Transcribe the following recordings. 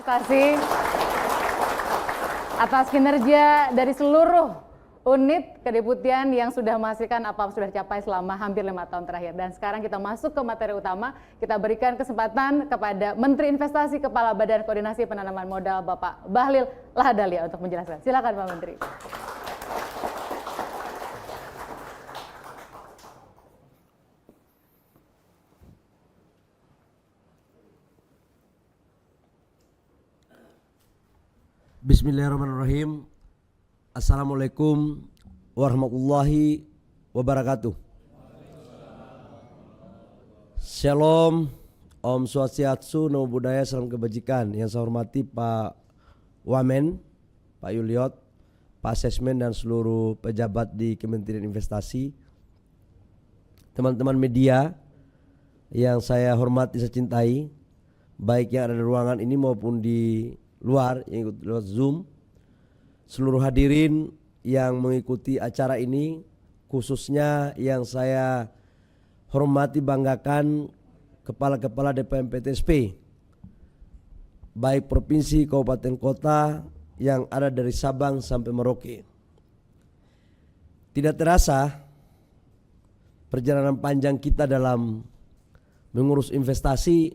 kasih atas kinerja dari seluruh unit kedeputian yang sudah menghasilkan apa sudah capai selama hampir 5 tahun terakhir. Dan sekarang kita masuk ke materi utama. Kita berikan kesempatan kepada Menteri Investasi Kepala Badan Koordinasi Penanaman Modal Bapak Bahlil Lahadalia untuk menjelaskan. Silakan Pak Menteri. Bismillahirrahmanirrahim. Assalamualaikum warahmatullahi wabarakatuh. Shalom, Om Swastiastu, Namo Buddhaya, Salam Kebajikan. Yang saya hormati Pak Wamen, Pak Yuliot, Pak Sesmen dan seluruh pejabat di Kementerian Investasi, teman-teman media yang saya hormati, saya cintai, baik yang ada di ruangan ini maupun di luar yang ikut lewat Zoom, seluruh hadirin yang mengikuti acara ini, khususnya yang saya hormati, banggakan kepala-kepala DPM PTSP, baik provinsi, kabupaten, kota yang ada dari Sabang sampai Merauke. Tidak terasa perjalanan panjang kita dalam mengurus investasi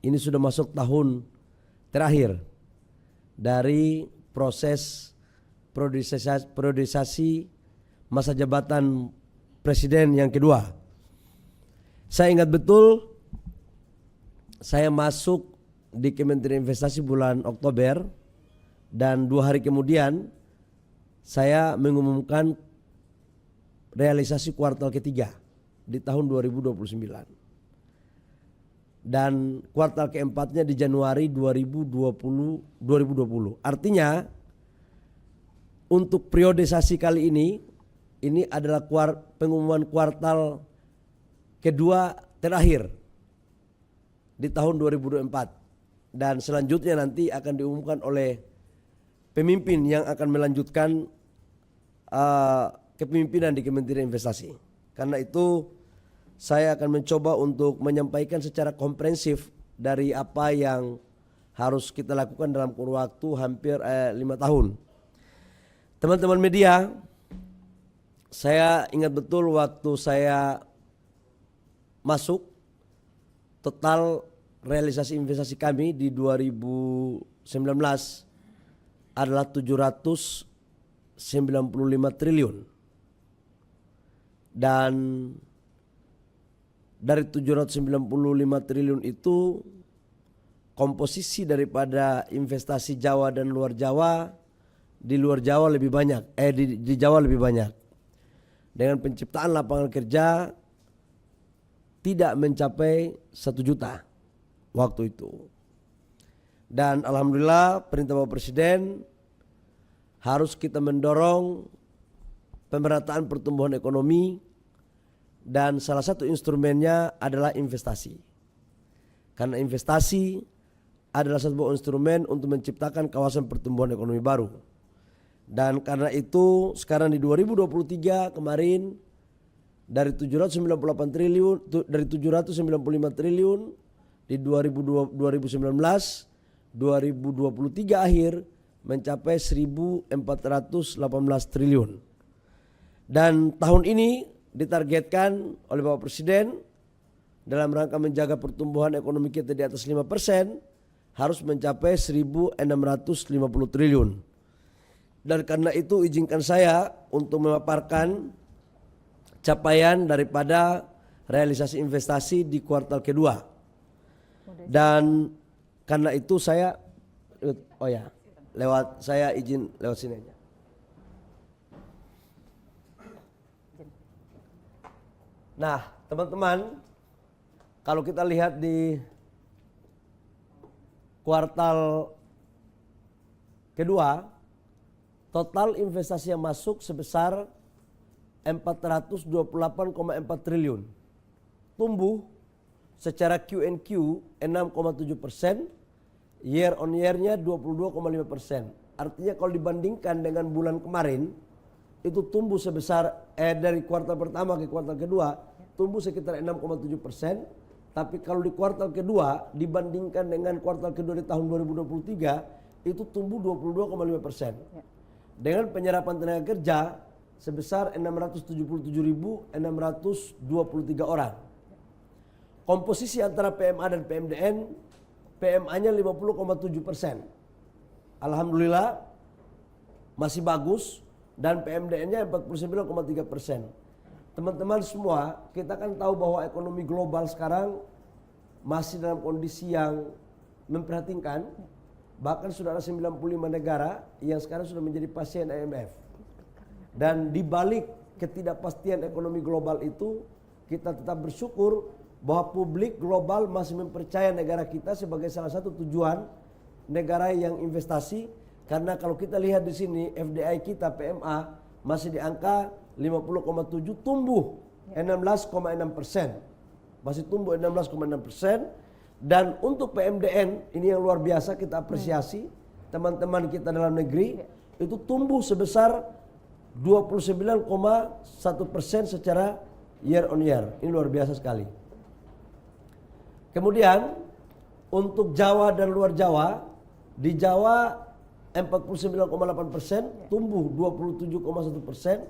ini sudah masuk tahun terakhir dari proses priorisasi masa jabatan presiden yang kedua. Saya ingat betul saya masuk di Kementerian Investasi bulan Oktober dan 2 hari kemudian saya mengumumkan realisasi kuartal ketiga di tahun 2029. Dan kuartal keempatnya di Januari 2020. Artinya untuk priorisasi kali ini adalah pengumuman kuartal kedua terakhir di tahun 2024. Dan selanjutnya nanti akan diumumkan oleh pemimpin yang akan melanjutkan kepemimpinan di Kementerian Investasi. Karena itu saya akan mencoba untuk menyampaikan secara komprehensif dari apa yang harus kita lakukan dalam kurun waktu hampir 5 tahun. Teman-teman media, saya ingat betul waktu saya masuk, total realisasi investasi kami di 2019 adalah 795 triliun. Dan dari 795 triliun itu komposisi daripada investasi Jawa dan luar Jawa, di luar Jawa lebih banyak, di Jawa lebih banyak. Dengan penciptaan lapangan kerja tidak mencapai 1 juta waktu itu. Dan alhamdulillah perintah Bapak Presiden harus kita mendorong pemerataan pertumbuhan ekonomi. Dan salah satu instrumennya adalah investasi. Karena investasi adalah satu instrumen untuk menciptakan kawasan pertumbuhan ekonomi baru. Dan karena itu sekarang di 2023 kemarin dari 798 triliun, dari 795 triliun di 2019, 2023 akhir mencapai 1.418 triliun. Dan tahun ini ditargetkan oleh Bapak Presiden dalam rangka menjaga pertumbuhan ekonomi kita di atas 5% harus mencapai 1.650 triliun. Dan karena itu izinkan saya untuk memaparkan capaian daripada realisasi investasi di kuartal kedua. Dan karena itu saya saya izin lewat sini aja. Nah, teman-teman, kalau kita lihat di kuartal kedua, total investasi yang masuk sebesar 428,4 triliun. Tumbuh secara Q&Q 6,7%, year on year-nya 22,5%. Artinya kalau dibandingkan dengan bulan kemarin, itu tumbuh sebesar dari kuartal pertama ke kuartal kedua tumbuh sekitar 6,7%, Tapi kalau di kuartal kedua dibandingkan dengan kuartal kedua di tahun 2023 itu tumbuh 22,5%. Dengan penyerapan tenaga kerja sebesar 677.623 orang. Komposisi antara PMA dan PMDN, PMA-nya 50,7%. Alhamdulillah masih bagus dan PMDN-nya 49,3%. Teman-teman semua, kita kan tahu bahwa ekonomi global sekarang masih dalam kondisi yang memprihatinkan. Bahkan sudah ada 95 negara yang sekarang sudah menjadi pasien IMF. Dan di balik ketidakpastian ekonomi global itu, kita tetap bersyukur bahwa publik global masih mempercayai negara kita sebagai salah satu tujuan negara yang investasi. Karena kalau kita lihat di sini FDI kita PMA masih di angka 50,7, tumbuh 16,6%. Masih tumbuh 16,6%. Dan untuk PMDN ini yang luar biasa kita apresiasi teman-teman kita dalam negeri itu tumbuh sebesar 29,1% secara year on year. Ini luar biasa sekali. Kemudian untuk Jawa dan luar Jawa, di Jawa 49,8%, tumbuh 27,1%.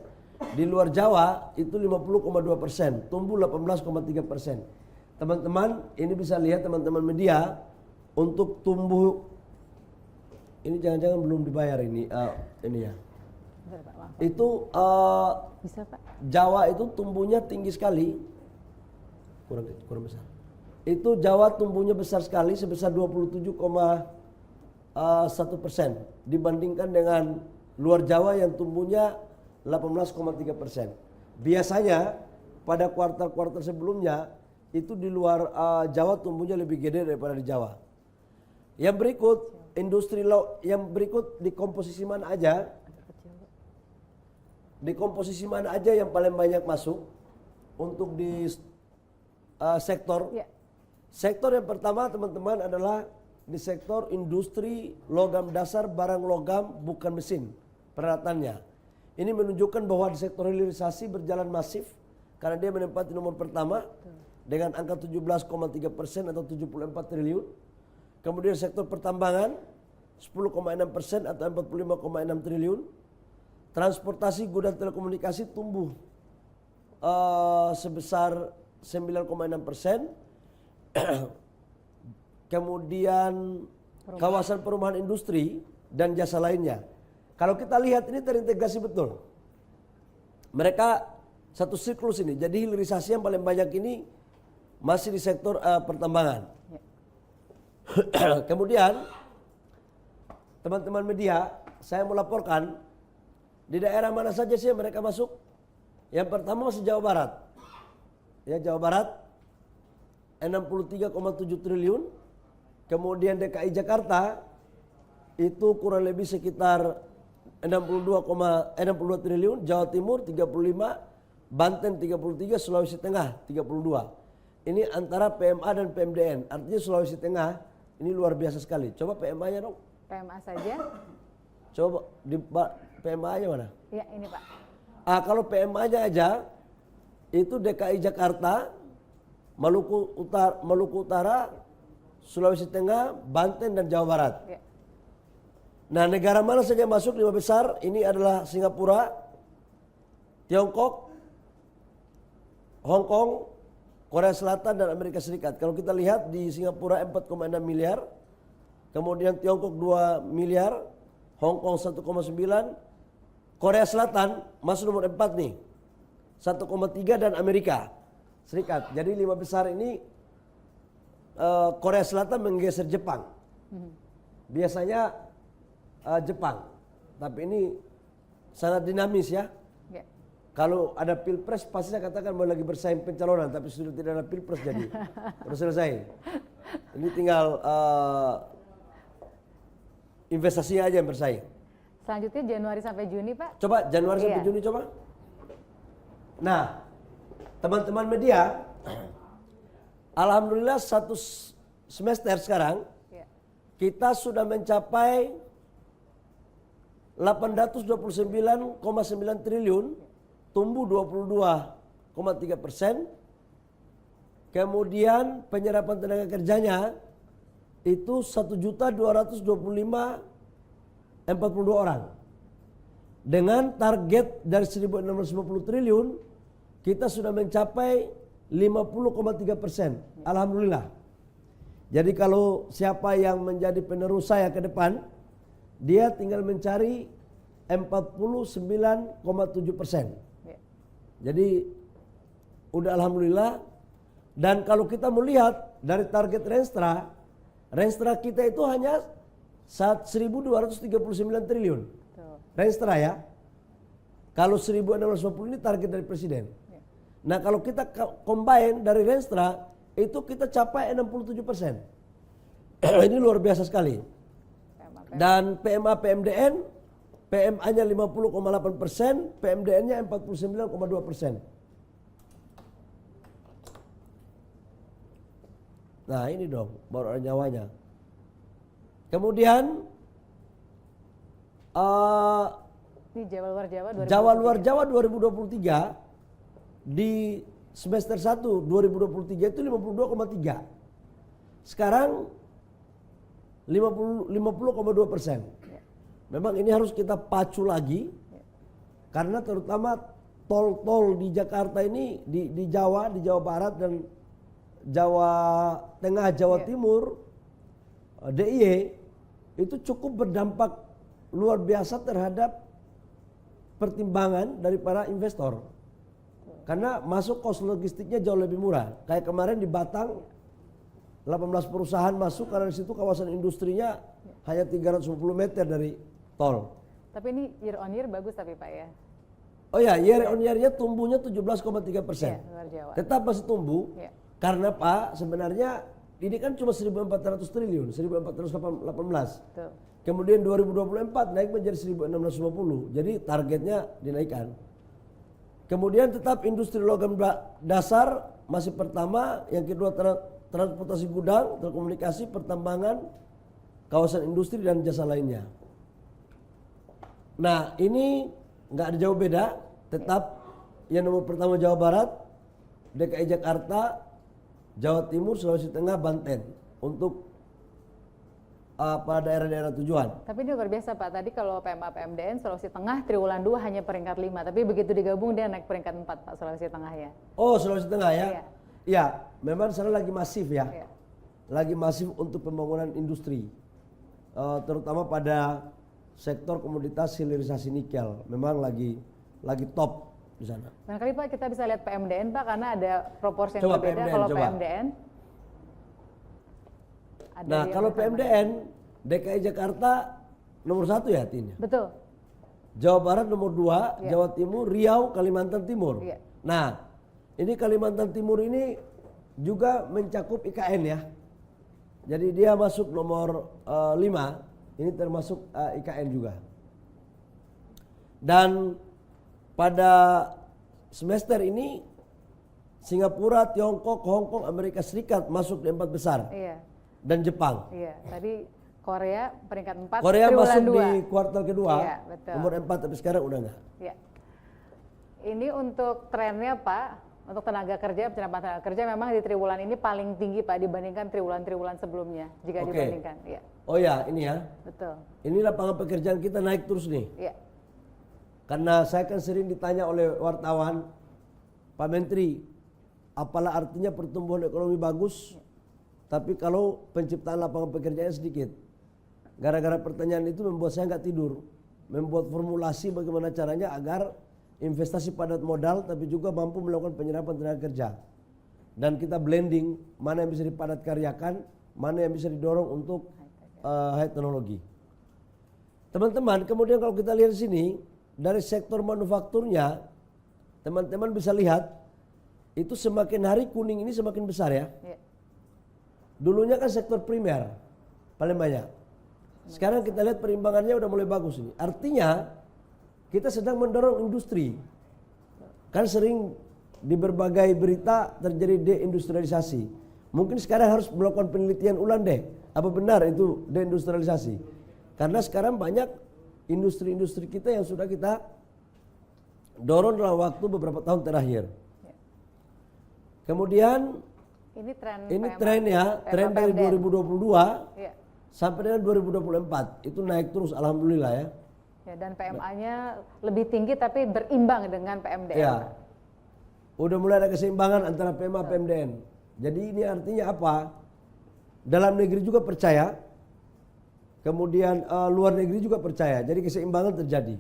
Di luar Jawa itu 50,2%, tumbuh 18,3%. Teman-teman, ini bisa lihat teman-teman media untuk tumbuh ini jangan-jangan belum dibayar ini ya. Itu Bisa, Pak. Jawa itu tumbuhnya tinggi sekali. Kurang besar. Itu Jawa tumbuhnya besar sekali sebesar 27,1% dibandingkan dengan luar Jawa yang tumbuhnya 18,3%. Biasanya pada kuartal-kuartal sebelumnya itu di luar Jawa tumbuhnya lebih gede daripada di Jawa. Yang berikut yang berikut di komposisi mana aja? Di komposisi mana aja yang paling banyak masuk untuk di sektor? Sektor yang pertama teman-teman adalah di sektor industri logam dasar, barang logam bukan mesin peralatannya. Ini menunjukkan bahwa di sektor hilirisasi berjalan masif karena dia menempati nomor pertama dengan angka 17,3% atau 74 triliun. Kemudian sektor pertambangan 10,6% atau 45,6 triliun. Transportasi, gudang, telekomunikasi tumbuh sebesar 9,6%. Kemudian kawasan perumahan industri dan jasa lainnya. Kalau kita lihat ini terintegrasi betul. Mereka satu siklus ini. Jadi hilirisasi yang paling banyak ini masih di sektor pertambangan. Kemudian teman-teman media, saya mau laporkan di daerah mana saja sih mereka masuk. Yang pertama masih Jawa Barat. Ya, Jawa Barat 63,7 triliun. Kemudian DKI Jakarta itu kurang lebih sekitar 62 triliun, Jawa Timur 35, Banten 33, Sulawesi Tengah 32. Ini antara PMA dan PMDN. Artinya Sulawesi Tengah ini luar biasa sekali. Coba PMA-nya dong. PMA saja. Coba di PMA-nya mana? Ya, ini Pak. Kalau PMA-nya aja itu DKI Jakarta, Maluku Utara, Sulawesi Tengah, Banten dan Jawa Barat. Ya. Nah, negara mana saja masuk 5 besar? Ini adalah Singapura, Tiongkok, Hong Kong, Korea Selatan dan Amerika Serikat. Kalau kita lihat di Singapura 4,6 miliar, kemudian Tiongkok 2 miliar, Hong Kong 1,9, Korea Selatan masuk nomor 4 nih, 1,3 dan Amerika Serikat. Jadi 5 besar ini Korea Selatan menggeser Jepang. Biasanya Jepang, tapi ini sangat dinamis ya. Kalau ada pilpres pasti saya katakan mau lagi bersaing pencalonan, tapi sudah tidak ada pilpres jadi sudah selesai. Ini tinggal investasinya aja yang bersaing. Selanjutnya Januari sampai Juni Pak. Coba Januari sampai Juni coba. Nah, teman-teman media, alhamdulillah satu semester sekarang kita sudah mencapai 829,9 triliun, tumbuh 22,3%. Kemudian penyerapan tenaga kerjanya itu 1.225.042 orang. Dengan target dari 1.650 triliun, kita sudah mencapai 50,3%. Alhamdulillah. Jadi kalau siapa yang menjadi penerus saya ke depan, dia tinggal mencari 49,7%. Jadi udah alhamdulillah. Dan kalau kita melihat dari target Renstra kita itu hanya 1.239 triliun. Renstra ya. Kalau 1.650 ini target dari presiden. Nah kalau kita combine dari Renstra itu kita capai 67%. Ini luar biasa sekali. Dan PMA PMDN, PMA-nya 50,8%, PMDN-nya 49,2%. Nah ini dong baru ada nyawanya. Kemudian Di Jawa luar Jawa 2023. Jawa luar Jawa 2023 di semester 1 2023 itu 52,3. Sekarang 50,2%. Memang ini harus kita pacu lagi karena terutama tol-tol di Jakarta ini di Jawa Barat dan Jawa Tengah, Jawa Timur, DIY itu cukup berdampak luar biasa terhadap pertimbangan dari para investor. Karena masuk kos logistiknya jauh lebih murah. Kayak kemarin di Batang 18 perusahaan masuk karena di situ kawasan industrinya hanya 350 meter dari tol. Tapi ini year on year bagus tapi Pak ya. Oh ya, year on year-nya tumbuhnya 17,3%. Luar Jawa. Tetap masih tumbuh. Karena Pak sebenarnya ini kan cuma 1.400 triliun, 1.418. Betul. Kemudian 2024 naik menjadi 1.650. Jadi targetnya dinaikkan. Kemudian tetap industri logam dasar masih pertama, yang kedua transportasi gudang, telekomunikasi, pertambangan, kawasan industri dan jasa lainnya. Nah ini nggak ada jauh beda, tetap yang nomor pertama Jawa Barat, DKI Jakarta, Jawa Timur, Sulawesi Tengah, Banten untuk daerah-daerah tujuan. Tapi ini luar biasa Pak, tadi kalau PMA PMDN Sulawesi Tengah triwulan 2 hanya peringkat 5, tapi begitu digabung dia naik peringkat 4 Pak Sulawesi Tengah ya. Oh Sulawesi Tengah ya? Iya. Ya, memang sana lagi masif ya. Iya. Lagi masif untuk pembangunan industri. Terutama pada sektor komoditas hilirisasi nikel. Memang lagi top di sana. Nah kali Pak kita bisa lihat PMDN Pak karena ada proporsi yang Coba berbeda. PMDN, Kalau coba. PMDN ada Nah yang kalau bersama. PMDN DKI Jakarta nomor 1 ya artinya. Betul. Jawa Barat nomor 2, Iya. Jawa Timur, Riau, Kalimantan Timur. Iya. Nah ini Kalimantan Timur ini juga mencakup IKN ya. Jadi dia masuk nomor 5, ini termasuk IKN juga. Dan pada semester ini Singapura, Tiongkok, Hong Kong, Amerika Serikat masuk di 4 besar. Iya. Dan Jepang. Iya. Tadi Korea peringkat 4. Korea triwulan masuk 2. di kuartal kedua. Iya, betul. Nomor 4 tapi sekarang udah enggak. Iya. Ini untuk trennya Pak, untuk tenaga kerja, penyerapan tenaga kerja memang di triwulan ini paling tinggi Pak dibandingkan triwulan-triwulan sebelumnya jika Oke. dibandingkan. Iya. Oh ya, ini ya. Betul. Ini lapangan pekerjaan kita naik terus nih. Iya. Karena saya kan sering ditanya oleh wartawan, Pak Menteri, apalah artinya pertumbuhan ekonomi bagus, tapi kalau penciptaan lapangan pekerjaan sedikit. Gara-gara pertanyaan itu membuat saya nggak tidur, membuat formulasi bagaimana caranya agar investasi padat modal, tapi juga mampu melakukan penyerapan tenaga kerja. Dan kita blending mana yang bisa dipadat karyakan, mana yang bisa didorong untuk high teknologi. Teman-teman, kemudian kalau kita lihat di sini, dari sektor manufakturnya, teman-teman bisa lihat, itu semakin hari kuning ini semakin besar ya. Iya. Dulunya kan sektor primer, paling banyak. Sekarang kita lihat perimbangannya udah mulai bagus ini. Artinya, kita sedang mendorong industri. Kan sering di berbagai berita terjadi deindustrialisasi. Mungkin sekarang harus melakukan penelitian ulang deh. Apa benar itu deindustrialisasi? Karena sekarang banyak industri-industri kita yang sudah kita dorong dalam waktu beberapa tahun terakhir. Kemudian Ini tren Ini PMA, tren ya, tren dari PMDN. 2022 Iya. sampai dengan 2024 itu naik terus, alhamdulillah ya. Ya, dan PMA-nya lebih tinggi tapi berimbang dengan PMDN. Ya, Pak. udah mulai ada keseimbangan antara PMA PMDN. Jadi ini artinya apa? Dalam negeri juga percaya, kemudian luar negeri juga percaya. Jadi keseimbangan terjadi.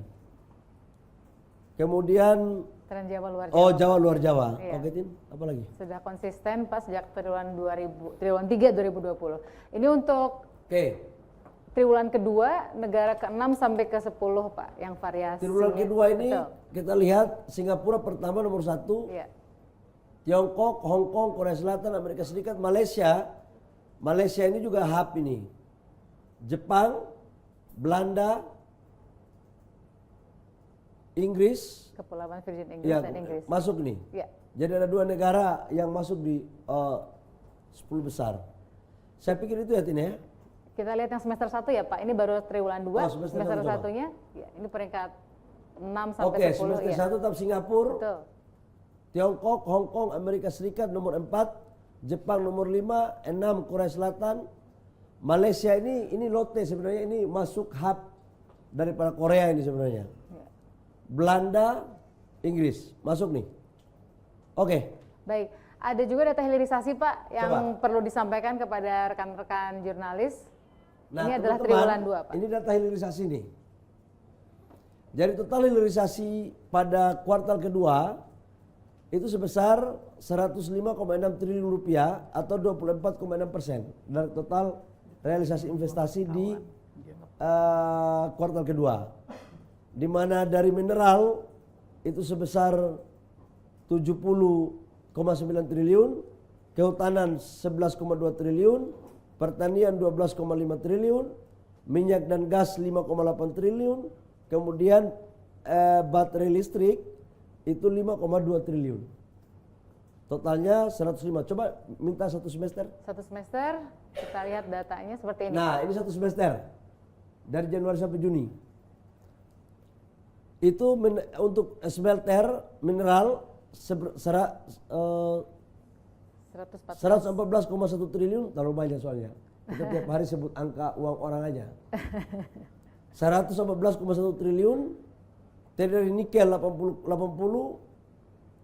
Kemudian Tren Jawa luar Jawa. oh Jawa luar Jawa. Iya. Oke Tin, apa lagi? Sudah konsisten Pak sejak triwulan 3 2020. Ini untuk Oke, triwulan kedua negara ke-6 sampai ke-10 Pak yang variasi. triwulan kedua ini kita lihat Singapura pertama nomor 1, Iya. Tiongkok, Hong Kong, Korea Selatan, Amerika Serikat, Malaysia. Malaysia ini juga hub ini. Jepang, Belanda, Inggris, Kepulauan Virgin Inggris ya dan Inggris. masuk nih. Iya. Jadi ada 2 negara yang masuk di 10 besar. Saya pikir itu ya Tin ya. Kita lihat yang semester 1 ya Pak. Ini baru triwulan 2. Oh, semester satu, coba. satunya ya, ini peringkat 6 sampai Oke, 10 semester ya. 1 tetap Singapura, Betul. Tiongkok, Hong Kong, Amerika Serikat nomor 4, Jepang nomor 5, 6 Korea Selatan. Malaysia ini lote sebenarnya, ini masuk hub daripada Korea ini sebenarnya. Ya. Belanda, Inggris masuk nih. Oke. Baik, ada juga data hilirisasi Pak yang Coba. perlu disampaikan kepada rekan-rekan jurnalis. Nah, Ini adalah teman-teman, triwulan 2 Pak. Ini data hilirisasi nih. Jadi total hilirisasi pada kuartal kedua itu sebesar 105,6 triliun rupiah atau 24,6% dari total realisasi investasi di kuartal kedua. Di mana dari mineral itu sebesar 70,9 triliun, kehutanan 11,2 triliun, pertanian 12,5 triliun, minyak dan gas 5,8 triliun, kemudian baterai listrik itu 5,2 triliun. Totalnya 105. Coba minta satu semester. Satu semester kita lihat datanya seperti ini. Nah, ini satu semester dari Januari sampai Juni. Itu untuk smelter mineral 114,1 triliun, terlalu banyak soalnya. Kita tiap hari sebut angka uang orang aja. 114,1 triliun, dari nikel 80,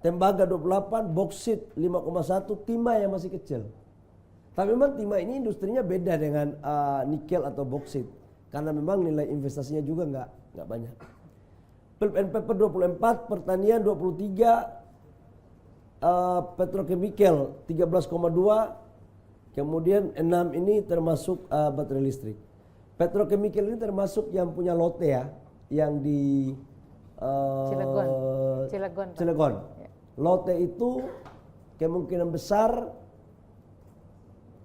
tembaga 28, boksit 5,1, timah yang masih kecil. Tapi memang timah ini industrinya beda dengan nikel atau boksit, karena memang nilai investasinya juga nggak banyak. Pulp and paper 24, pertanian 23, petrochemical 13,2, kemudian 6 ini termasuk baterai listrik. Petrochemical ini termasuk yang punya lote ya, yang di Cilegon. Pak. Cilegon. Ya. Lote itu kemungkinan besar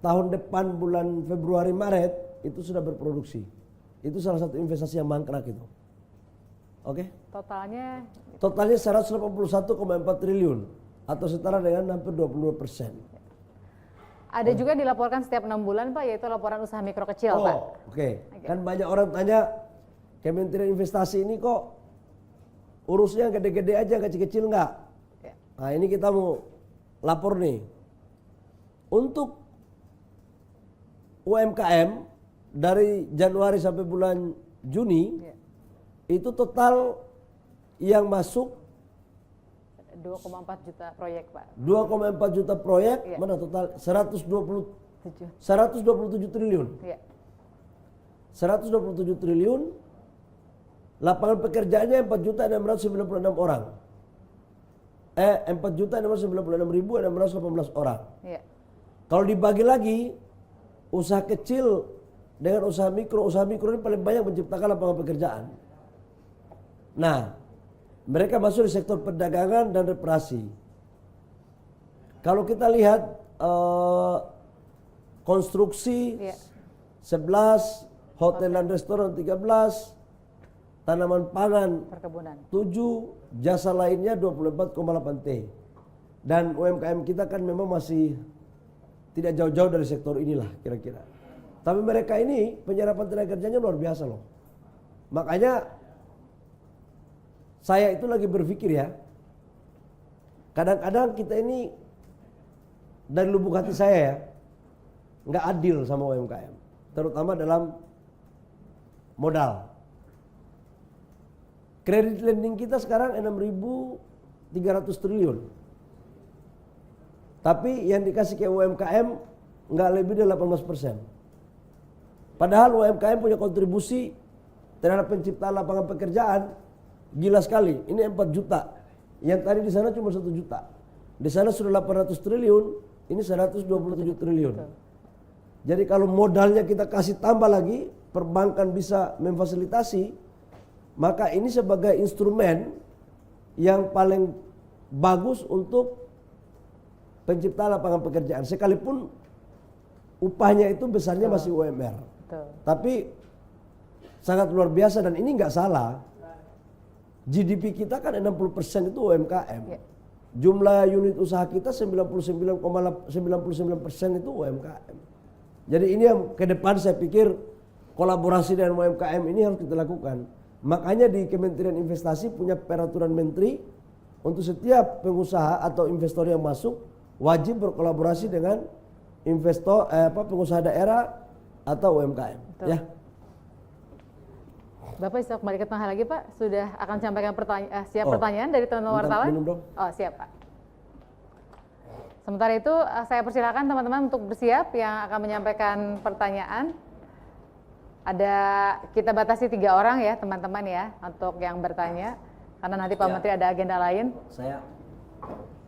tahun depan bulan Februari Maret itu sudah berproduksi. Itu salah satu investasi yang mangkrak itu. Oke? Totalnya Totalnya 181,4 triliun atau setara dengan hampir 22%. ada juga dilaporkan setiap 6 bulan Pak, yaitu laporan usaha mikro kecil Pak. Oke. Kan banyak orang tanya, Kementerian Investasi ini kok urusnya gede-gede aja, kecil-kecil enggak? Ya. Nah ini kita mau lapor nih. Untuk UMKM dari Januari sampai bulan Juni, Ya. itu total yang masuk 2,4 juta proyek Pak. 2,4 juta proyek, Ya. mana total 127 7. triliun. Ya. 127 triliun, lapangan pekerjaannya 4.696 orang. 4.696.618 orang. Ya. Kalau dibagi lagi, usaha kecil dengan usaha mikro ini paling banyak menciptakan lapangan pekerjaan. Nah, mereka masuk di sektor perdagangan dan reparasi. Kalau kita lihat konstruksi Ya. 11, hotel dan restoran 13, tanaman pangan Perkebunan. 7, jasa lainnya 24,8 T. Dan UMKM kita kan memang masih tidak jauh-jauh dari sektor inilah kira-kira. Tapi mereka ini penyerapan tenaga kerjanya luar biasa loh. Makanya saya itu lagi berpikir ya, kadang-kadang kita ini dari lubuk hati saya ya, nggak adil sama UMKM, terutama dalam modal. Kredit lending kita sekarang 6.300 triliun. Tapi yang dikasih ke UMKM nggak lebih dari 18%. Padahal UMKM punya kontribusi terhadap penciptaan lapangan pekerjaan gila sekali. Ini 4 juta. Yang tadi di sana cuma 1 juta. Di sana sudah 800 triliun, ini 127 triliun. Jadi kalau modalnya kita kasih tambah lagi, perbankan bisa memfasilitasi, maka ini sebagai instrumen yang paling bagus untuk penciptaan lapangan pekerjaan. Sekalipun upahnya itu besarnya masih UMR. Tapi sangat luar biasa dan ini nggak salah. GDP kita kan 60% itu UMKM. Jumlah unit usaha kita 99,99% itu UMKM. Jadi ini yang ke depan saya pikir kolaborasi dengan UMKM ini harus kita lakukan. Makanya di Kementerian Investasi punya peraturan menteri untuk setiap pengusaha atau investor yang masuk wajib berkolaborasi dengan investor pengusaha daerah atau UMKM. Betul. Ya. Bapak bisa kembali ke tengah lagi Pak, sudah akan sampaikan pertanyaan dari teman-teman wartawan. Oh siap Pak. Sementara itu saya persilakan teman-teman untuk bersiap yang akan menyampaikan pertanyaan. Kita batasi 3 orang ya teman-teman ya untuk yang bertanya, karena nanti Pak Menteri ada agenda lain.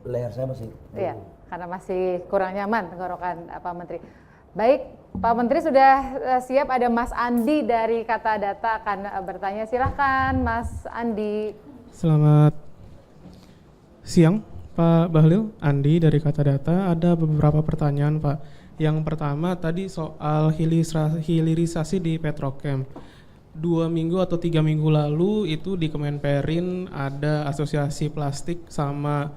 Leher saya masih. Iya, karena masih kurang nyaman tenggorokan Pak Menteri. Baik, Pak Menteri sudah siap. Ada Mas Andi dari Kata Data akan bertanya. Silakan Mas Andi. Selamat siang Pak Bahlil. Andi dari Kata Data. Ada beberapa pertanyaan Pak. Yang pertama tadi soal hilirisasi di Petrochem. 2 minggu atau 3 minggu lalu itu di Kemenperin ada asosiasi plastik sama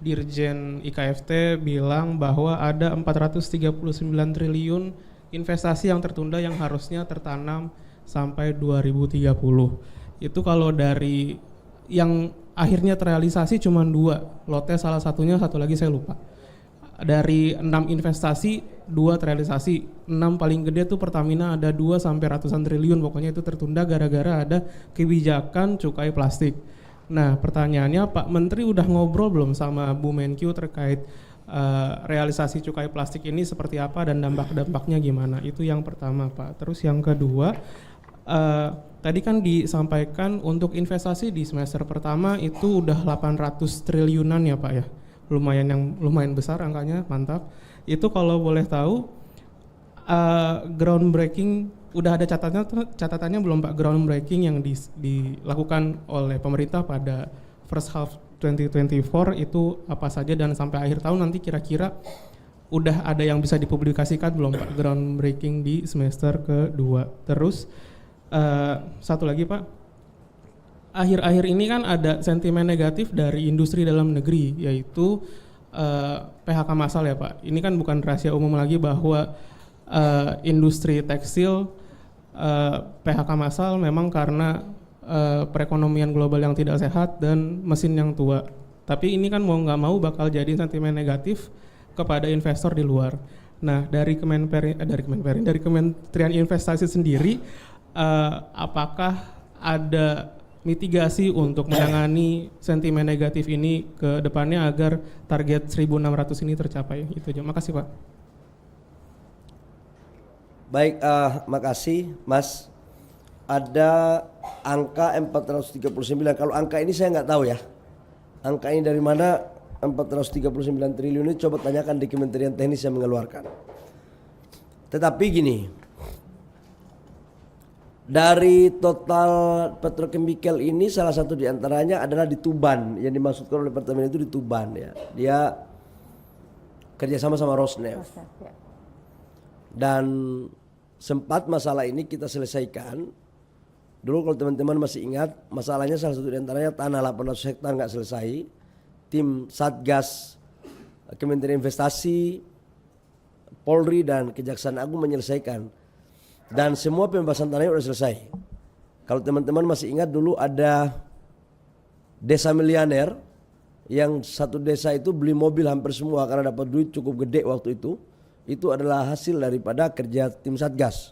Dirjen IKFT bilang bahwa ada 439 triliun investasi yang tertunda yang harusnya tertanam sampai 2030. Itu kalau dari yang akhirnya terrealisasi cuma 2 lote, salah satunya satu lagi saya lupa. Dari 6 investasi 2 terrealisasi, 6 paling gede tuh Pertamina ada 2 sampai ratusan triliun, pokoknya itu tertunda gara-gara ada kebijakan cukai plastik. Nah pertanyaannya, Pak Menteri udah ngobrol belum sama Bu Menkyu terkait realisasi cukai plastik ini seperti apa dan dampak-dampaknya gimana? Itu yang pertama Pak. Terus yang kedua, tadi kan disampaikan untuk investasi di semester pertama itu udah 800 triliunan ya Pak ya, lumayan besar angkanya, mantap. Itu kalau boleh tahu groundbreaking udah ada catatannya belum Pak, groundbreaking yang dilakukan oleh pemerintah pada first half 2024 itu apa saja, dan sampai akhir tahun nanti kira-kira udah ada yang bisa dipublikasikan belum Pak groundbreaking di semester kedua. Terus satu lagi Pak, akhir-akhir ini kan ada sentimen negatif dari industri dalam negeri, yaitu PHK massal ya Pak. Ini kan bukan rahasia umum lagi bahwa industri tekstil PHK massal memang karena perekonomian global yang tidak sehat dan mesin yang tua. Tapi ini kan mau nggak mau bakal jadi sentimen negatif kepada investor di luar. Nah dari Kementerian Investasi sendiri, apakah ada mitigasi untuk menangani sentimen negatif ini ke depannya agar target 1.600 ini tercapai? Itu aja. Makasih Pak. Baik, makasih Mas. Ada angka 439. Kalau angka ini saya nggak tahu ya. Angka ini dari mana 439 triliun ini, coba tanyakan di Kementerian Teknis yang mengeluarkan. Tetapi gini, dari total petrochemical ini salah satu diantaranya adalah di Tuban, yang dimaksudkan oleh Pertamina itu di Tuban ya. Dia kerjasama sama Rosneft. Ya. Dan sempat masalah ini kita selesaikan. Dulu kalau teman-teman masih ingat, masalahnya salah satu diantaranya tanah 800 hektar nggak selesai. Tim Satgas, Kementerian Investasi, Polri dan Kejaksaan Agung menyelesaikan. Dan semua pembebasan tanahnya sudah selesai. Kalau teman-teman masih ingat dulu ada Desa Milianer yang satu desa itu beli mobil hampir semua karena dapat duit cukup gede waktu itu adalah hasil daripada kerja tim Satgas.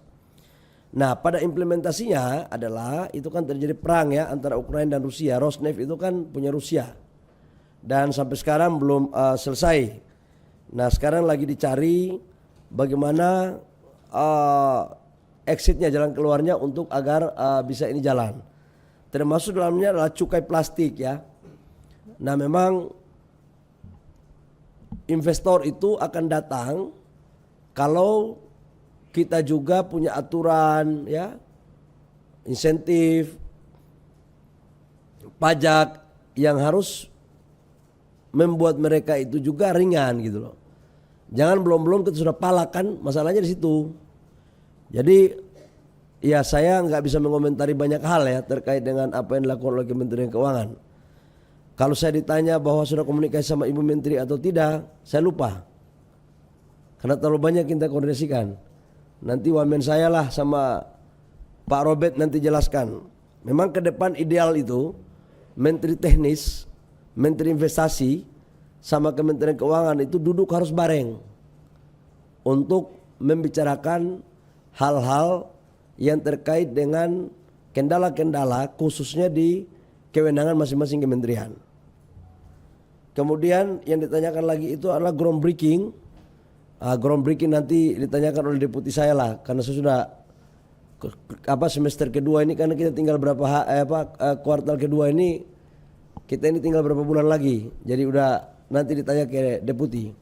Nah, pada implementasinya adalah itu kan terjadi perang ya antara Ukraina dan Rusia. Rosneft itu kan punya Rusia dan sampai sekarang belum selesai. Nah, sekarang lagi dicari bagaimana exitnya, jalan keluarnya untuk agar bisa ini jalan. Termasuk dalamnya adalah cukai plastik ya. Nah, memang investor itu akan datang kalau kita juga punya aturan ya, insentif, pajak yang harus membuat mereka itu juga ringan gitu loh. Jangan belum kita sudah palakan, masalahnya di situ. Jadi ya saya nggak bisa mengomentari banyak hal ya terkait dengan apa yang dilakukan oleh Kementerian Keuangan. Kalau saya ditanya bahwa sudah komunikasi sama Ibu Menteri atau tidak, saya lupa. Karena terlalu banyak kita koordinasikan. Nanti wamen saya lah sama Pak Robert nanti jelaskan. Memang ke depan ideal itu Menteri Teknis, Menteri Investasi sama Kementerian Keuangan itu duduk harus bareng untuk membicarakan hal-hal yang terkait dengan kendala-kendala khususnya di kewenangan masing-masing kementerian. Kemudian yang ditanyakan lagi itu adalah groundbreaking. Groundbreaking nanti ditanyakan oleh deputi saya lah, karena saya sudah semester kedua ini, karena kita tinggal kuartal kedua ini, kita ini tinggal berapa bulan lagi, jadi udah nanti ditanya ke deputi.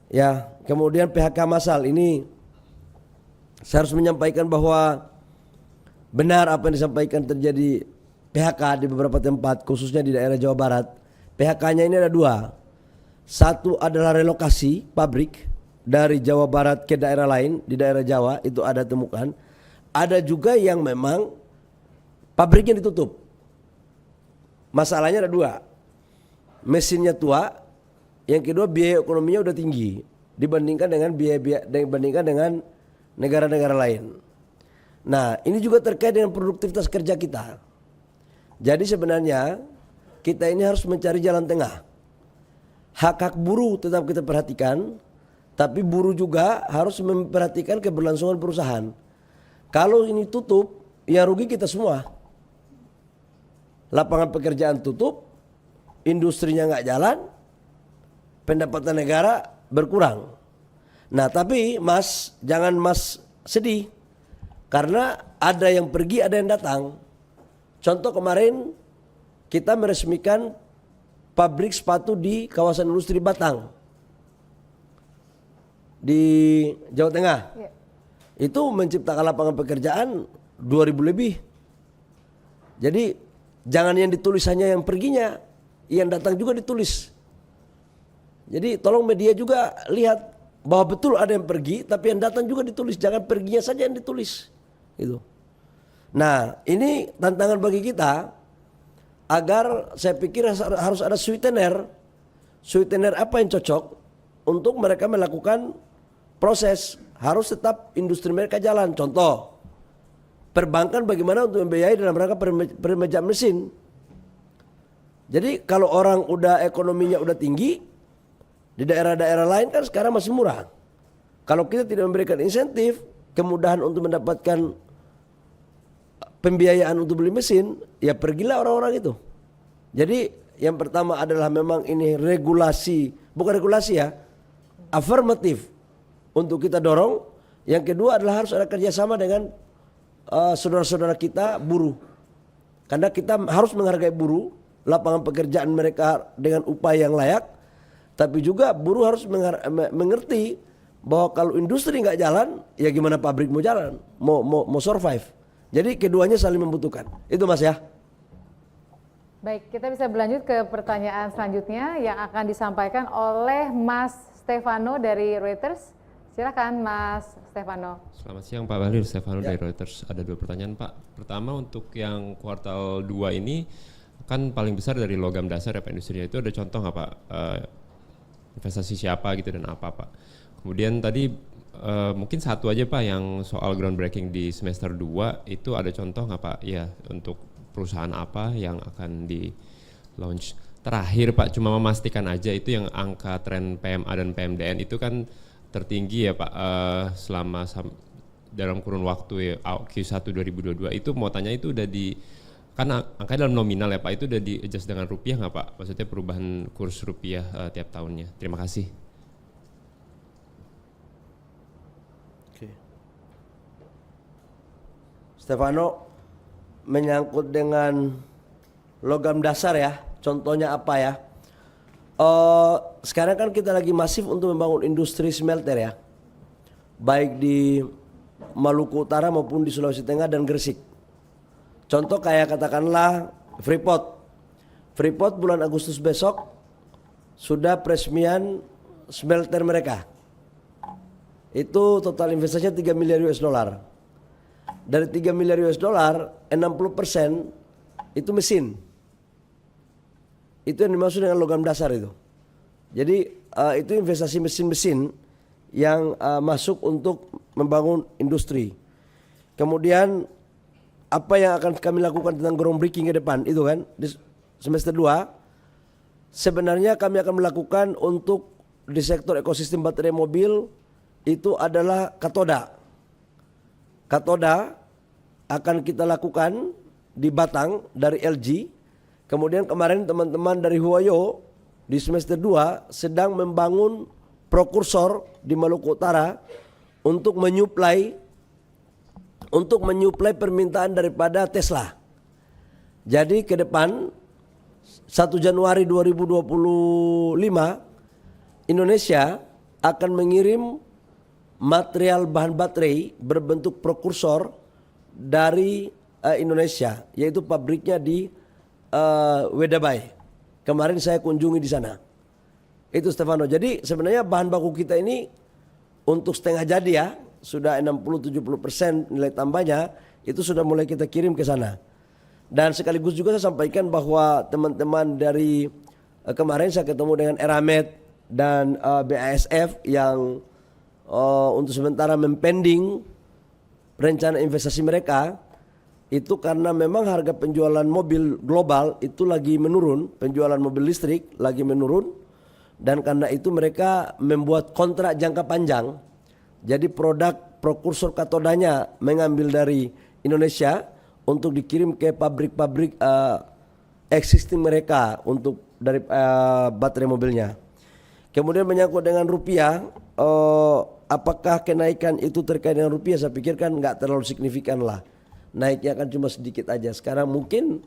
Ya, kemudian PHK massal ini saya harus menyampaikan bahwa benar apa yang disampaikan terjadi PHK di beberapa tempat, khususnya di daerah Jawa Barat. PHK-nya ini ada dua. Satu adalah relokasi pabrik dari Jawa Barat ke daerah lain, di daerah Jawa itu ada temukan. Ada juga yang memang pabriknya ditutup. Masalahnya ada dua. Mesinnya tua, yang kedua biaya ekonominya udah tinggi dibandingkan dengan negara-negara lain. Nah, ini juga terkait dengan produktivitas kerja kita. Jadi sebenarnya kita ini harus mencari jalan tengah. Hak-hak buruh tetap kita perhatikan, tapi buruh juga harus memperhatikan keberlangsungan perusahaan. Kalau ini tutup, ya rugi kita semua. Lapangan pekerjaan tutup, industrinya nggak jalan, pendapatan negara berkurang. Nah, tapi Mas, jangan Mas sedih, karena ada yang pergi, ada yang datang. Contoh kemarin kita meresmikan pabrik sepatu di kawasan industri Batang di Jawa Tengah. Ya. Itu menciptakan lapangan pekerjaan 2.000 lebih. Jadi jangan yang ditulis hanya yang perginya, yang datang juga ditulis. Jadi tolong media juga lihat bahwa betul ada yang pergi, tapi yang datang juga ditulis. Jangan perginya saja yang ditulis. Gitu. Nah, ini tantangan bagi kita agar saya pikir harus ada sweetener. Sweetener apa yang cocok untuk mereka melakukan proses. Harus tetap industri mereka jalan. Contoh, perbankan bagaimana untuk membiayai dalam rangka peremajaan mesin. Jadi kalau orang udah ekonominya udah tinggi, di daerah-daerah lain kan sekarang masih murah. Kalau kita tidak memberikan insentif, kemudahan untuk mendapatkan pembiayaan untuk beli mesin, ya pergilah orang-orang itu. Jadi yang pertama adalah memang ini regulasi, bukan regulasi ya, afirmatif untuk kita dorong. Yang kedua adalah harus ada kerjasama dengan saudara-saudara kita buruh. Karena kita harus menghargai buruh, lapangan pekerjaan mereka dengan upah yang layak. Tapi juga buruh harus mengerti bahwa kalau industri nggak jalan, ya gimana pabrik mau jalan, mau survive. Jadi keduanya saling membutuhkan. Itu Mas ya. Baik, kita bisa berlanjut ke pertanyaan selanjutnya yang akan disampaikan oleh Mas Stefano dari Reuters. Silakan Mas Stefano. Selamat siang Pak Bahlil, Stefano dari Reuters. Ada dua pertanyaan Pak. Pertama, untuk yang kuartal 2 ini kan paling besar dari logam dasar ya Pak, industrinya itu ada contoh nggak Pak? Investasi siapa gitu dan apa Pak? Kemudian tadi mungkin satu aja Pak yang soal groundbreaking di semester 2 itu ada contoh nggak Pak? Ya, untuk perusahaan apa yang akan di launch. terakhir Pak, cuma memastikan aja itu yang angka tren PMA dan PMDN itu kan tertinggi ya Pak selama dalam kurun waktu ya, Q1 2022 itu mau tanya itu udah di, karena angkanya dalam nominal ya Pak, itu udah di adjust dengan rupiah nggak Pak? Maksudnya perubahan kurs rupiah tiap tahunnya. Terima kasih. Oke. Stefano, menyangkut dengan logam dasar ya, contohnya apa ya? Sekarang kan kita lagi masif untuk membangun industri smelter ya, baik di Maluku Utara maupun di Sulawesi Tengah dan Gresik. Contoh kayak katakanlah Freeport bulan Agustus besok sudah peresmian smelter mereka. Itu total investasinya 3 miliar US dollar. Dari 3 miliar US dollar, 60% itu mesin. Itu yang dimaksud dengan logam dasar itu. Jadi itu investasi mesin-mesin yang masuk untuk membangun industri. Kemudian apa yang akan kami lakukan tentang groundbreaking ke depan itu kan di semester 2 sebenarnya kami akan melakukan untuk di sektor ekosistem baterai mobil itu adalah katoda. Katoda akan kita lakukan di Batang dari LG. Kemudian kemarin teman-teman dari Huayo di semester 2 sedang membangun prokursor di Maluku Utara untuk menyuplai permintaan daripada Tesla. Jadi ke depan 1 Januari 2025 Indonesia akan mengirim material bahan baterai berbentuk prokursor dari Indonesia, yaitu pabriknya di Wedabai. Kemarin saya kunjungi di sana. Itu Stefano. Jadi sebenarnya bahan baku kita ini untuk setengah jadi ya, sudah 60-70% nilai tambahnya itu sudah mulai kita kirim ke sana. Dan sekaligus juga saya sampaikan bahwa teman-teman dari kemarin saya ketemu dengan Eramet dan BASF yang untuk sementara mempending rencana investasi mereka itu karena memang harga penjualan mobil global itu lagi menurun, penjualan mobil listrik lagi menurun, dan karena itu mereka membuat kontrak jangka panjang. Jadi produk prokursor katodanya mengambil dari Indonesia untuk dikirim ke pabrik-pabrik existing mereka untuk dari baterai mobilnya. Kemudian menyangkut dengan rupiah, apakah kenaikan itu terkait dengan rupiah? Saya pikir kan nggak terlalu signifikan lah. Naiknya kan cuma sedikit aja. Sekarang mungkin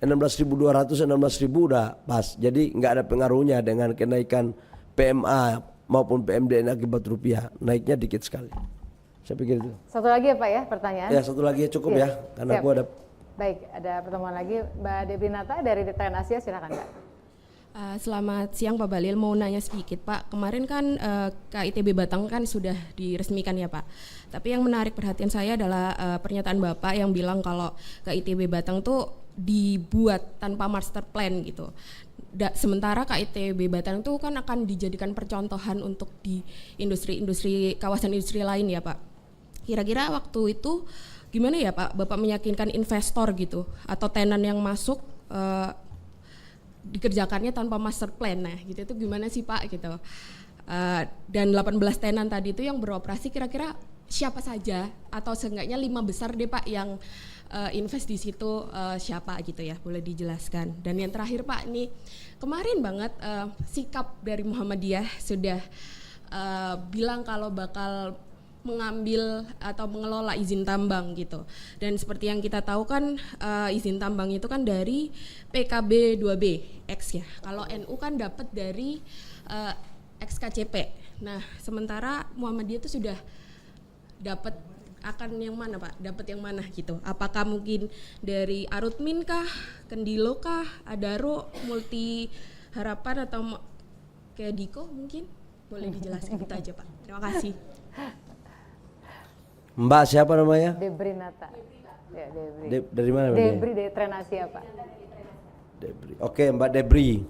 16.200, 16.000 udah pas. Jadi nggak ada pengaruhnya dengan kenaikan PMA maupun PMDN akibat rupiah. Naiknya dikit sekali. Saya pikir itu. Satu lagi ya Pak ya pertanyaan? Ya satu lagi cukup ya, karena Siap. aku ada. Baik, ada pertemuan lagi. Mbak Debrinata dari Tren Asia, silakan Mbak. Selamat siang Pak Bahlil, mau nanya sedikit Pak. Kemarin kan KITB Batang kan sudah diresmikan ya Pak. Tapi yang menarik perhatian saya adalah pernyataan Bapak yang bilang kalau KITB Batang tuh dibuat tanpa master plan gitu. Sementara KITB Batang itu kan akan dijadikan percontohan untuk di industri kawasan industri lain ya Pak. Kira-kira waktu itu gimana ya Pak, Bapak meyakinkan investor gitu atau tenan yang masuk dikerjakannya tanpa master plan, nah gitu itu gimana sih Pak gitu. Dan 18 tenan tadi itu yang beroperasi kira-kira siapa saja atau seenggaknya 5 besar deh Pak yang invest di situ siapa gitu ya, boleh dijelaskan. Dan yang terakhir Pak, ini kemarin banget sikap dari Muhammadiyah sudah bilang kalau bakal mengambil atau mengelola izin tambang gitu. Dan seperti yang kita tahu kan izin tambang itu kan dari PKB 2B X ya. Kalau NU kan dapat dari XKCP. Nah, sementara Muhammadiyah itu sudah dapat akan yang mana Pak? Dapat yang mana gitu? Apakah mungkin dari Arutmin kah, Kendilo kah, Adaro, Multi Harapan atau kayak Diko mungkin? Boleh dijelaskan itu aja Pak. Terima kasih. Mbak siapa namanya? Debrinata. Ya, Debri. Dari mana? Debri dari Tren Asia Pak. Debri. Oke Mbak Debri.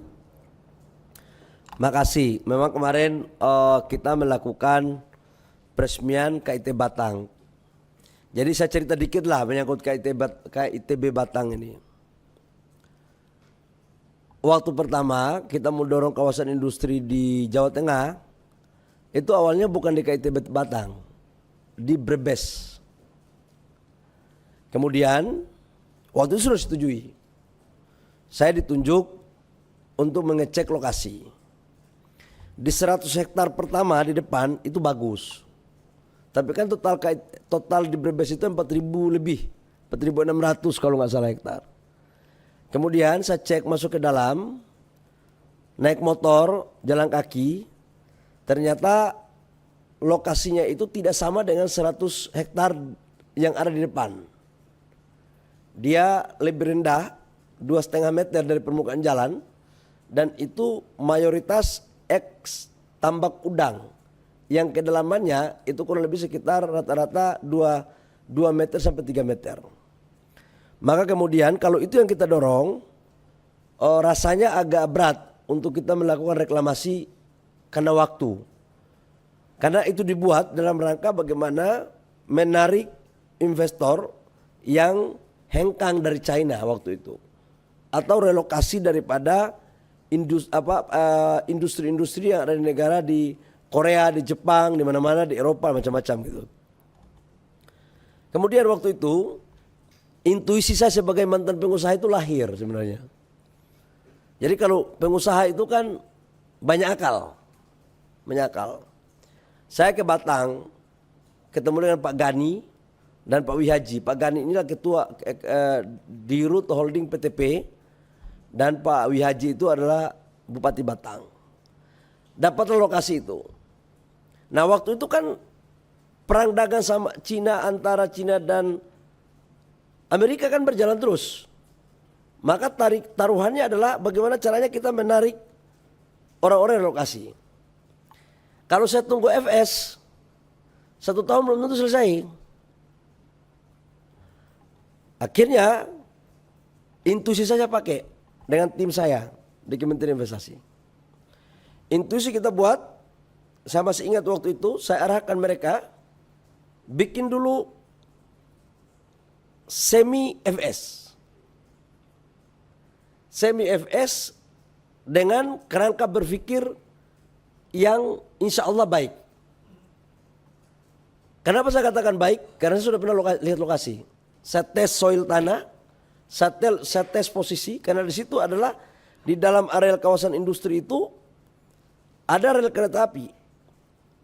Makasih. Memang kemarin kita melakukan peresmian KIT Batang. Jadi saya cerita dikit lah menyangkut KITB Batang ini. waktu pertama kita mau dorong kawasan industri di Jawa Tengah, itu awalnya bukan di KIT Batang, di Brebes. Kemudian waktu itu sudah disetujui, saya ditunjuk untuk mengecek lokasi. Di 100 hektar pertama di depan itu bagus. Tapi kan total di Brebes itu 4.000 lebih, 4.600 kalau nggak salah hektar. Kemudian saya cek masuk ke dalam, naik motor, jalan kaki, ternyata lokasinya itu tidak sama dengan 100 hektar yang ada di depan. Dia lebih rendah, 2,5 meter dari permukaan jalan, dan itu mayoritas eks tambak udang. Yang kedalamannya itu kurang lebih sekitar rata-rata 2 meter sampai 3 meter. Maka kemudian kalau itu yang kita dorong, rasanya agak berat untuk kita melakukan reklamasi karena waktu. Karena itu dibuat dalam rangka bagaimana menarik investor yang hengkang dari China waktu itu. Atau relokasi daripada industri-industri yang ada di negara di Korea, di Jepang, di mana-mana, di Eropa, macam-macam gitu. Kemudian waktu itu, intuisi saya sebagai mantan pengusaha itu lahir sebenarnya. Jadi kalau pengusaha itu kan banyak akal. Saya ke Batang, ketemu dengan Pak Gani dan Pak Wihaji. Pak Gani inilah ketua Dirut Holding PTP, dan Pak Wihaji itu adalah Bupati Batang. Dapatlah lokasi itu. Nah waktu itu kan perang dagang sama Cina, antara Cina dan Amerika kan berjalan terus. Maka taruhannya adalah bagaimana caranya kita menarik orang-orang relokasi. Kalau saya tunggu FS 1 tahun belum tentu selesai. Akhirnya intuisi saya pakai dengan tim saya di Kementerian Investasi. Intuisi kita buat. Saya masih ingat waktu itu saya arahkan mereka bikin dulu semi FS. Semi FS dengan kerangka berpikir yang insya Allah baik. Kenapa saya katakan baik? Karena saya sudah pernah lihat lokasi. Saya tes soil tanah, saya tes posisi, karena di situ adalah di dalam areal kawasan industri itu ada rel kereta api.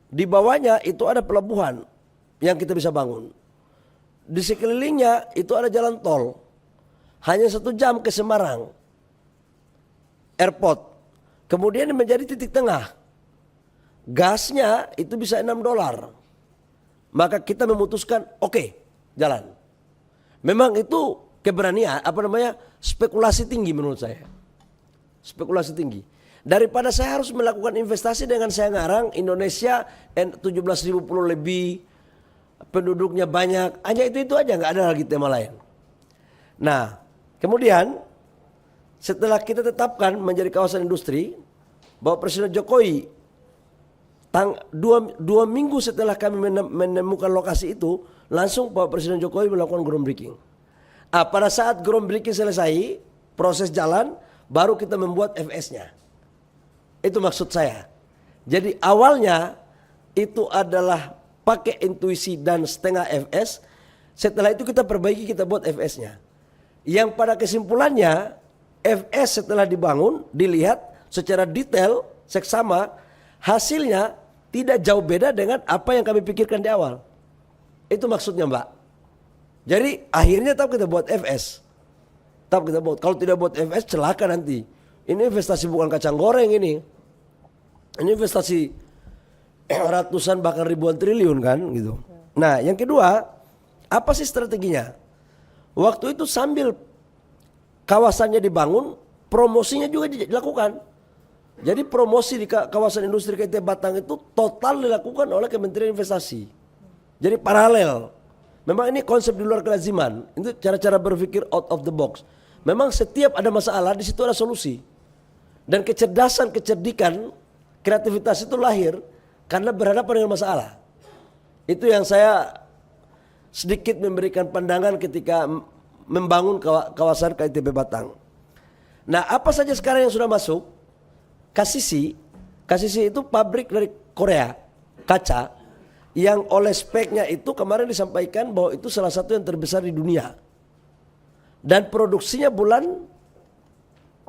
Di bawahnya itu ada pelabuhan yang kita bisa bangun. Di sekelilingnya itu ada jalan tol. Hanya 1 jam ke Semarang Airport. Kemudian menjadi titik tengah. Gasnya itu bisa $6. Maka kita memutuskan oke, jalan. Memang itu keberanian, spekulasi tinggi menurut saya. Spekulasi tinggi. Daripada saya harus melakukan investasi dengan saya ngarang Indonesia 17.000 pulau lebih, penduduknya banyak, hanya itu aja, nggak ada lagi tema lain. Nah, kemudian setelah kita tetapkan menjadi kawasan industri, Bapak Presiden Jokowi 2 minggu setelah kami menemukan lokasi itu, langsung Bapak Presiden Jokowi melakukan groundbreaking. Pada saat groundbreaking selesai, proses jalan, baru kita membuat FS-nya. Itu maksud saya. Jadi awalnya itu adalah pakai intuisi dan setengah FS. Setelah itu kita perbaiki, kita buat FS-nya. Yang pada kesimpulannya FS setelah dibangun, dilihat secara detail, seksama, hasilnya tidak jauh beda dengan apa yang kami pikirkan di awal. Itu maksudnya Mbak. Jadi akhirnya tetap kita buat FS. Tetap kita buat. Kalau tidak buat FS celaka nanti. Ini investasi bukan kacang goreng ini. Ini investasi ratusan bahkan ribuan triliun kan gitu. Nah yang kedua, apa sih strateginya? Waktu itu sambil kawasannya dibangun, promosinya juga dilakukan. Jadi promosi di kawasan industri KIT Batang itu total dilakukan oleh Kementerian Investasi. Jadi paralel. Memang ini konsep di luar kelaziman. Itu cara-cara berpikir out of the box. Memang setiap ada masalah di situ ada solusi. Dan kecerdasan, kecerdikan, kreativitas itu lahir karena berhadapan dengan masalah. Itu yang saya sedikit memberikan pandangan ketika membangun kawasan KITB Batang. Nah, apa saja sekarang yang sudah masuk? KCC itu pabrik dari Korea, kaca, yang oleh speknya itu kemarin disampaikan bahwa itu salah satu yang terbesar di dunia. Dan produksinya bulan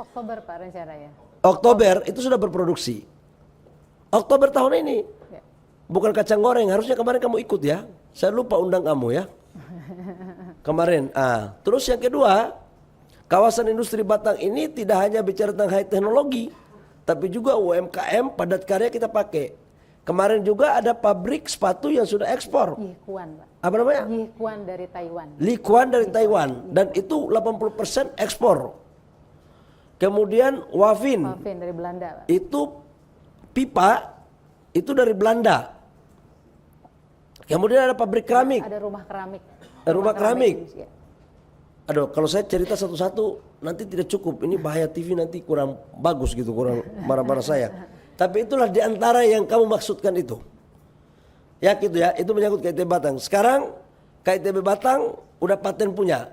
Oktober Pak rencananya. Oktober itu sudah berproduksi. Oktober tahun ini. Ya. Bukan kacang goreng, harusnya kemarin kamu ikut ya. Saya lupa undang kamu ya. Kemarin. Terus yang kedua, kawasan industri Batang ini tidak hanya bicara tentang high teknologi, tapi juga UMKM padat karya kita pakai. Kemarin juga ada pabrik sepatu yang sudah ekspor. Yikuan Pak. Apa namanya? Yikuan dari Taiwan. Likuan dari Taiwan. Dan itu 80% ekspor. Kemudian Wafin. Wafin dari Belanda Pak. Itu pipa, itu dari Belanda. Kemudian ada pabrik keramik. Ada rumah keramik. Rumah keramik. Ya. Aduh, kalau saya cerita satu-satu nanti tidak cukup. Ini bahaya TV nanti kurang bagus gitu, kurang marah-marah saya. Tapi itulah diantara yang kamu maksudkan itu. Ya gitu ya, itu menyangkut KITB Batang. Sekarang KITB Batang udah paten punya.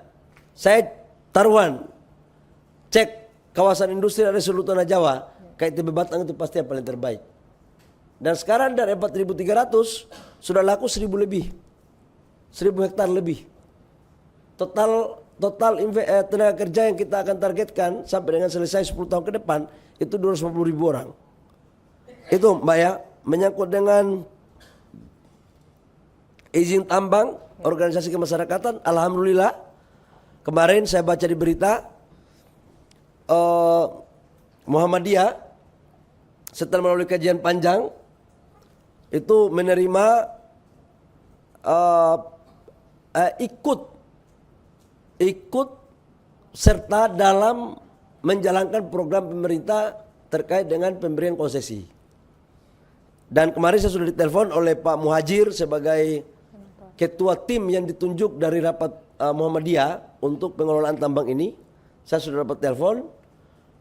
Saya taruhan, cek kawasan industri dari seluruh tanah Jawa, KITB Batang itu pasti yang paling terbaik. Dan sekarang dari 4.300 sudah laku 1.000 lebih. 1.000 hektar lebih. Total tenaga kerja yang kita akan targetkan sampai dengan selesai 10 tahun ke depan itu 250.000 orang. Itu Mbak ya, menyangkut dengan izin tambang, organisasi kemasyarakatan, alhamdulillah kemarin saya baca di berita Muhammadiyah setelah melalui kajian panjang itu menerima ikut serta dalam menjalankan program pemerintah terkait dengan pemberian konsesi. Dan kemarin saya sudah ditelepon oleh Pak Muhajir sebagai ketua tim yang ditunjuk dari rapat Muhammadiyah untuk pengelolaan tambang ini. Saya sudah dapat telepon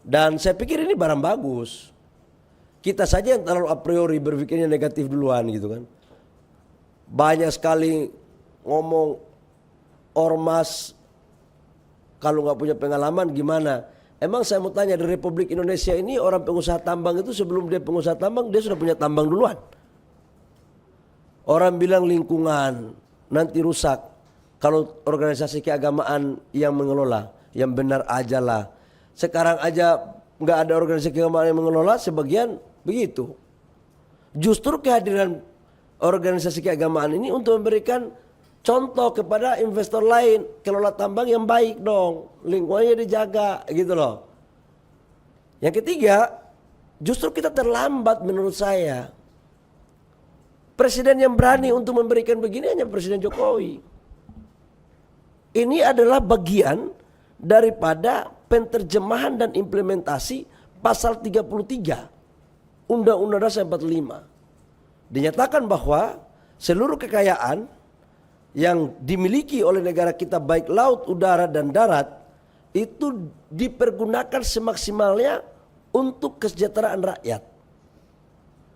dan saya pikir ini barang bagus. Kita saja yang terlalu a priori berpikirnya negatif duluan gitu kan. Banyak sekali ngomong ormas kalau nggak punya pengalaman gimana. Emang saya mau tanya, di Republik Indonesia ini orang pengusaha tambang itu sebelum dia pengusaha tambang dia sudah punya tambang duluan. Orang bilang lingkungan nanti rusak kalau organisasi keagamaan yang mengelola, yang benar aja lah. Sekarang aja nggak ada organisasi keagamaan yang mengelola, sebagian begitu. Justru kehadiran organisasi keagamaan ini untuk memberikan contoh kepada investor lain, kelola tambang yang baik dong, lingkungannya dijaga gitu loh. Yang ketiga, justru kita terlambat menurut saya. Presiden yang berani untuk memberikan begini hanya Presiden Jokowi. Ini adalah bagian daripada penterjemahan dan implementasi pasal 33 Undang-Undang Dasar 45. Dinyatakan bahwa seluruh kekayaan yang dimiliki oleh negara kita baik laut, udara dan darat itu dipergunakan semaksimalnya untuk kesejahteraan rakyat.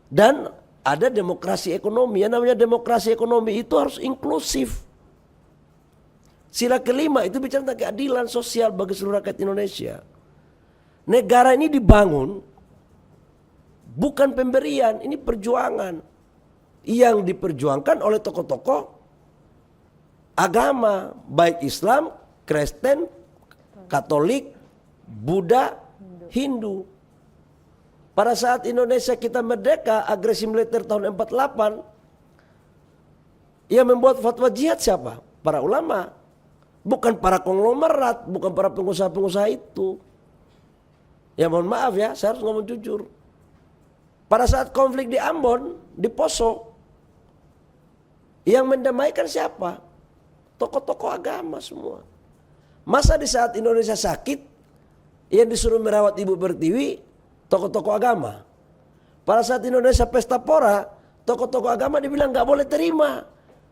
Dan ada demokrasi ekonomi. Yang namanya demokrasi ekonomi itu harus inklusif. Sila kelima itu bicara tentang keadilan sosial bagi seluruh rakyat Indonesia. Negara ini dibangun bukan pemberian, ini perjuangan yang diperjuangkan oleh tokoh-tokoh agama, baik Islam, Kristen, Katolik, Buddha, Hindu. Pada saat Indonesia kita merdeka, agresi militer tahun 48, yang membuat fatwa jihad siapa? Para ulama. Bukan para konglomerat, bukan para pengusaha-pengusaha itu. Ya mohon maaf ya, saya harus ngomong jujur. Pada saat konflik di Ambon, di Poso, yang mendamaikan siapa? Tokoh-tokoh agama semua. Masa di saat Indonesia sakit, yang disuruh merawat Ibu Pertiwi, tokoh-tokoh agama. Pada saat Indonesia pesta pora, tokoh-tokoh agama dibilang nggak boleh terima.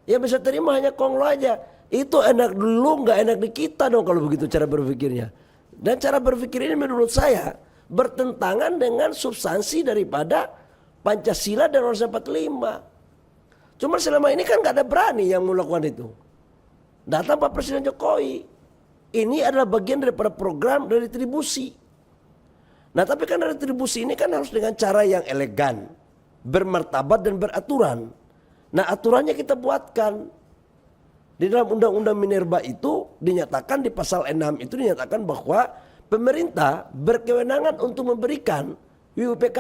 Yang bisa terima hanya konglo aja. Itu enak dulu, nggak enak di kita dong kalau begitu cara berpikirnya. Dan cara berpikir ini menurut saya bertentangan dengan substansi daripada Pancasila dan Undang-Undang 45. Cuma selama ini kan nggak ada berani yang melakukan itu. Datang Pak Presiden Jokowi. Ini adalah bagian daripada program dari retribusi. Nah tapi kan retribusi ini kan harus dengan cara yang elegan, bermartabat dan beraturan. Nah aturannya kita buatkan. Di dalam Undang-Undang Minerba itu dinyatakan di pasal 6 itu dinyatakan bahwa pemerintah berkewenangan untuk memberikan WUPK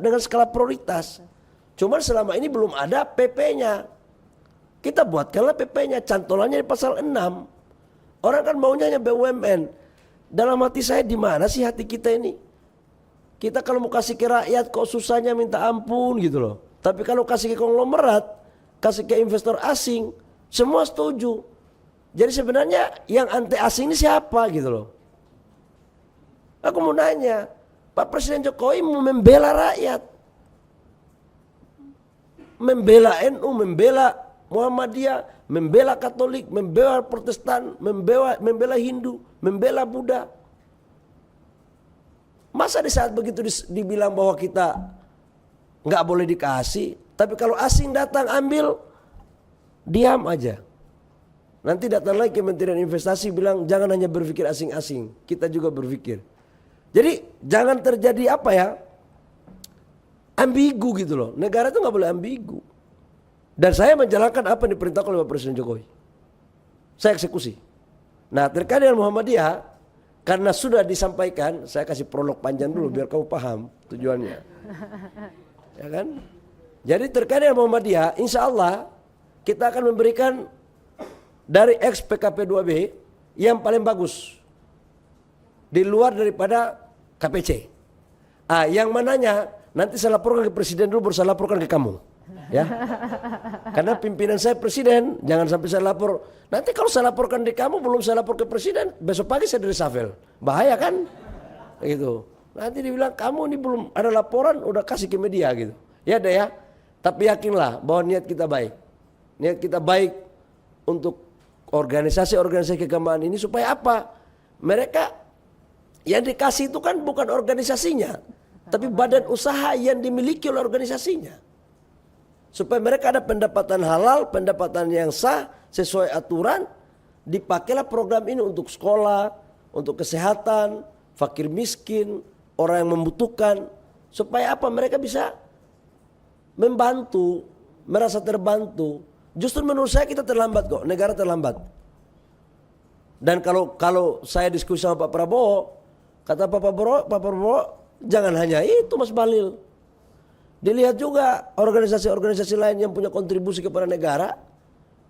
dengan skala prioritas. Cuman selama ini belum ada PP-nya. Kita buatkanlah PP-nya, cantolannya di pasal 6. Orang kan maunya hanya BUMN. Dalam hati saya di mana sih hati kita ini? Kita kalau mau kasih ke rakyat kok susahnya minta ampun gitu loh. Tapi kalau kasih ke konglomerat, kasih ke investor asing, semua setuju. Jadi sebenarnya yang anti asing ini siapa gitu loh. Aku mau nanya, Pak Presiden Jokowi mau membela rakyat. Membela NU, membela Muhammadiyah, membela Katolik, membela Protestan, membela Hindu, membela Buddha. Masa di saat begitu dibilang bahwa kita nggak boleh dikasih, tapi kalau asing datang ambil, diam aja. Nanti datang lagi Kementerian Investasi bilang jangan hanya berpikir asing-asing, kita juga berpikir. Jadi jangan terjadi apa ya, ambigu gitu loh. Negara itu nggak boleh ambigu. Dan saya menjalankan apa yang diperintahkan oleh Pak Presiden Jokowi. Saya eksekusi. Nah terkait dengan Muhammadiyah, karena sudah disampaikan, saya kasih prolog panjang dulu biar kamu paham tujuannya. Ya kan? Jadi terkait dengan Muhammadiyah, insya Allah kita akan memberikan dari ex-PKP 2B yang paling bagus. Di luar daripada KPC. Yang mananya nanti saya laporkan ke Presiden dulu, baru saya laporkan ke kamu. Ya, karena pimpinan saya Presiden, jangan sampai saya lapor. Nanti kalau saya laporkan di kamu, belum saya lapor ke Presiden, besok pagi saya reshuffle. Bahaya kan? Gitu. Nanti dibilang kamu ini belum ada laporan, udah kasih ke media gitu. Ya deh ya. Tapi yakinlah bahwa niat kita baik. Niat kita baik untuk organisasi-organisasi keagamaan ini supaya apa? Mereka yang dikasih itu kan bukan organisasinya, tapi badan usaha yang dimiliki oleh organisasinya. Supaya mereka ada pendapatan halal, pendapatan yang sah, sesuai aturan, dipakailah program ini untuk sekolah, untuk kesehatan, fakir miskin, orang yang membutuhkan. Supaya apa? Mereka bisa membantu, merasa terbantu. Justru menurut saya kita terlambat kok, negara terlambat. Dan kalau saya diskusi sama Pak Prabowo, kata Pak Prabowo, jangan hanya itu Mas Bahlil. Dilihat juga organisasi-organisasi lain yang punya kontribusi kepada negara,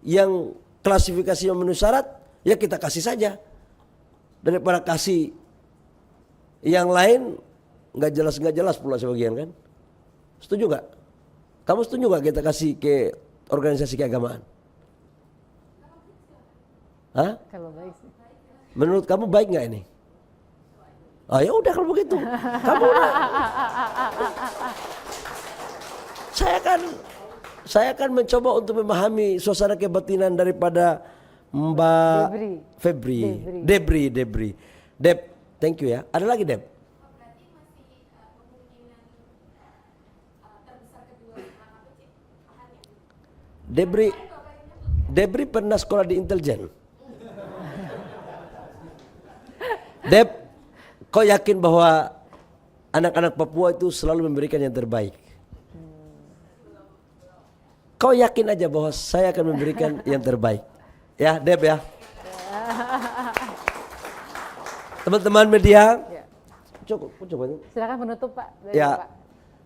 yang klasifikasi yang memenuhi syarat, ya kita kasih saja. Daripada kasih yang lain nggak jelas pula sebagian kan. Setuju nggak? Kamu setuju nggak kita kasih ke organisasi keagamaan? Hah? Kalau baik sih. Menurut kamu baik nggak ini? Ah ya udah kalau begitu, kamu saya akan mencoba untuk memahami suasana kebatinan daripada Mbak Debri. Deb, thank you ya. Ada lagi Deb? Debri pernah sekolah di intelijen. Deb, kau yakin bahwa anak-anak Papua itu selalu memberikan yang terbaik? Kau yakin aja bahwa saya akan memberikan yang terbaik. Ya Deb ya. Teman-teman media, cukup. Silakan menutup Pak. Ya,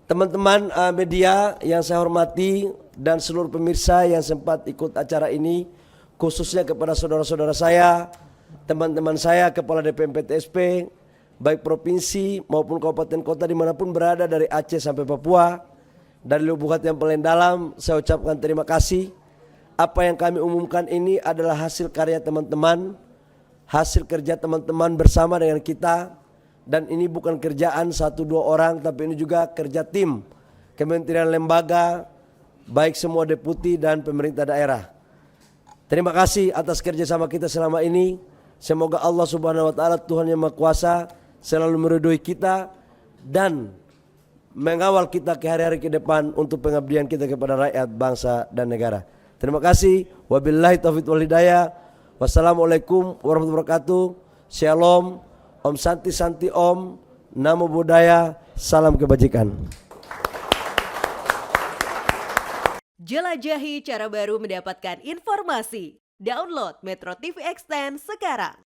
teman-teman media yang saya hormati dan seluruh pemirsa yang sempat ikut acara ini, khususnya kepada saudara-saudara saya, teman-teman saya, Kepala DPMPTSP, baik provinsi maupun kabupaten kota dimanapun berada dari Aceh sampai Papua. Dari lubuk hati yang paling dalam saya ucapkan terima kasih. Apa yang kami umumkan ini adalah hasil karya teman-teman, hasil kerja teman-teman bersama dengan kita. Dan ini bukan kerjaan 1-2 orang, tapi ini juga kerja tim kementerian lembaga, baik semua deputi dan pemerintah daerah. Terima kasih atas kerjasama kita selama ini. Semoga Allah Subhanahu wa Ta'ala, Tuhan yang Maha Kuasa, selalu meridhoi kita dan mengawal kita ke hari-hari ke depan untuk pengabdian kita kepada rakyat, bangsa dan negara. Terima kasih. Wabillahi taufiq wal hidayah. Wassalamualaikum warahmatullahi wabarakatuh. Shalom. Om Santi Santi Om. Namo Buddhaya, salam kebajikan. Jelajahi cara baru mendapatkan informasi. Download Metro TV Extend sekarang.